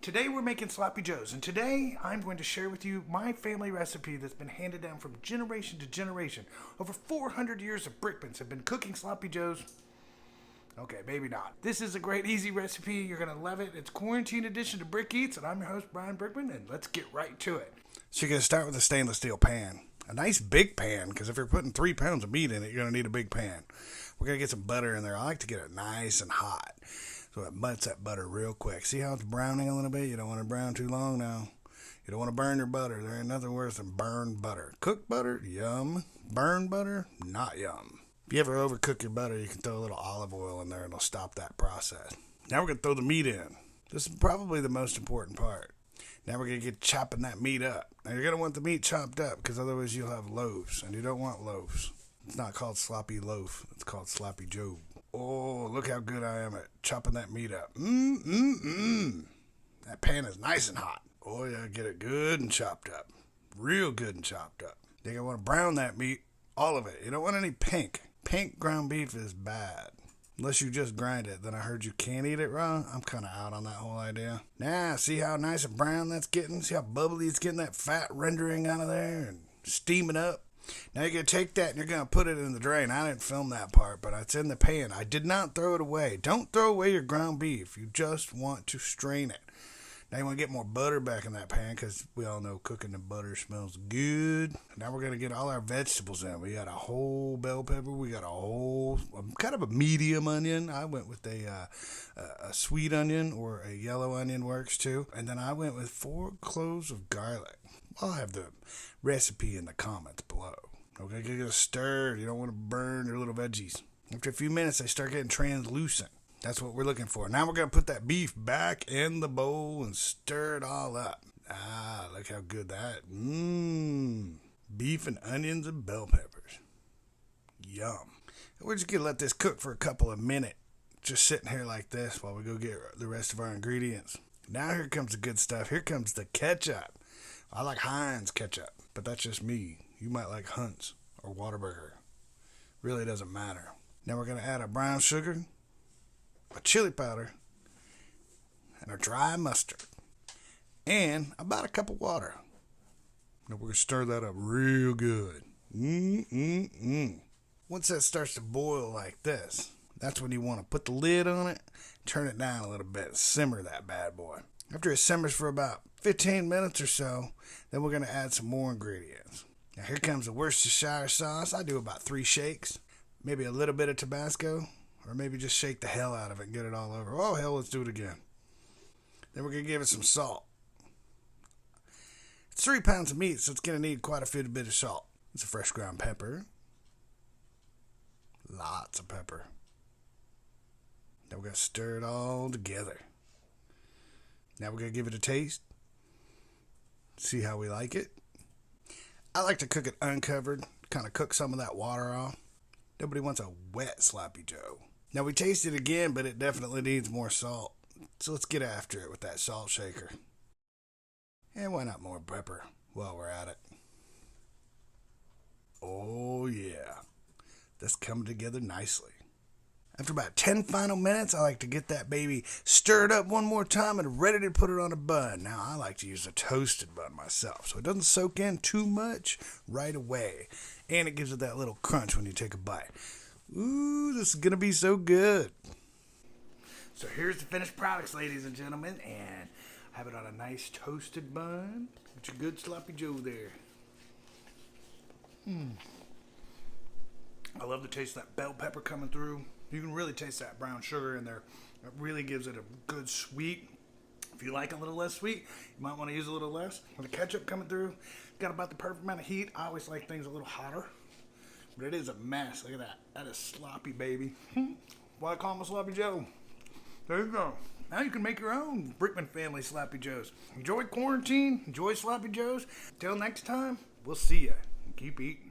Today we're making Sloppy Joes, and today I'm going to share with you my family recipe that's been handed down from generation to generation. Over 400 years of Brickmans have been cooking Sloppy Joes. Okay, maybe not. This is a great, easy recipe. You're going to love it. It's quarantine edition to Brickeats, and I'm your host, Brian Brickman, and let's get right to it. So you're going to start with a stainless steel pan. A nice big pan, because if you're putting 3 pounds of meat in it, you're going to need a big pan. We're going to get some butter in there. I like to get it nice and hot. So it melts that butter real quick. See how it's browning a little bit? You don't want to brown too long now. You don't want to burn your butter. There ain't nothing worse than burned butter. Cooked butter, yum. Burned butter, not yum. If you ever overcook your butter, you can throw a little olive oil in there and it'll stop that process. Now we're going to throw the meat in. This is probably the most important part. Now we're going to get chopping that meat up. Now you're going to want the meat chopped up because otherwise you'll have loaves, and you don't want loaves. It's not called sloppy loaf. It's called Sloppy Joe. Oh, look how good I am at chopping that meat up. That pan is nice and hot. Oh, yeah, get it good and chopped up. Real good and chopped up. You're going to want to brown that meat, all of it. You don't want any pink. Pink ground beef is bad. Unless you just grind it. Then I heard you can't eat it raw. I'm kind of out on that whole idea. Now, see how nice and brown that's getting? See how bubbly it's getting, that fat rendering out of there and steaming up? Now you're going to take that and you're going to put it in the drain. I didn't film that part, but it's in the pan. I did not throw it away. Don't throw away your ground beef. You just want to strain it. Now you want to get more butter back in that pan because we all know cooking in butter smells good. Now we're going to get all our vegetables in. We got a whole bell pepper. We got a whole, kind of a medium onion. I went with a sweet onion, or a yellow onion works too. And then I went with 4 cloves of garlic. I'll have the recipe in the comments below. Okay, get it stirred. You don't want to burn your little veggies. After a few minutes, they start getting translucent. That's what we're looking for. Now we're going to put that beef back in the bowl and stir it all up. Ah, look how good that. Beef and onions and bell peppers. Yum. We're just going to let this cook for a couple of minutes. Just sitting here like this while we go get the rest of our ingredients. Now here comes the good stuff. Here comes the ketchup. I like Heinz ketchup, but that's just me. You might like Hunt's or Whataburger. Really doesn't matter. Now we're going to add our brown sugar, a chili powder, and a dry mustard, and about a cup of water. Now we're going to stir that up real good. Once that starts to boil like this, that's when you want to put the lid on it, turn it down a little bit, simmer that bad boy. After it simmers for about 15 minutes or so, then we're going to add some more ingredients. Now here comes the Worcestershire sauce. I do about 3 shakes, maybe a little bit of Tabasco, or maybe just shake the hell out of it and get it all over. Oh, hell, let's do it again. Then we're going to give it some salt. It's 3 pounds of meat, so it's going to need quite a bit of salt. It's a fresh ground pepper. Lots of pepper. Then we're going to stir it all together. Now we're going to give it a taste. See how we like it. I like to cook it uncovered. Kind of cook some of that water off. Nobody wants a wet Sloppy Joe. Now we taste it again, but it definitely needs more salt. So let's get after it with that salt shaker. And why not more pepper while we're at it? Oh yeah. That's coming together nicely. After about 10 final minutes, I like to get that baby stirred up one more time and ready to put it on a bun. Now, I like to use a toasted bun myself, so it doesn't soak in too much right away. And it gives it that little crunch when you take a bite. Ooh, this is going to be so good. So here's the finished products, ladies and gentlemen. And I have it on a nice toasted bun. With your good Sloppy Joe there. I love the taste of that bell pepper coming through. You can really taste that brown sugar in there. It really gives it a good sweet. If you like a little less sweet, you might want to use a little less. With the ketchup coming through, got about the perfect amount of heat. I always like things a little hotter. But it is a mess. Look at that. That is sloppy, baby. Why call them a Sloppy Joe? There you go. Now you can make your own Brickman Family Sloppy Joes. Enjoy quarantine. Enjoy Sloppy Joes. Until next time, we'll see ya. Keep eating.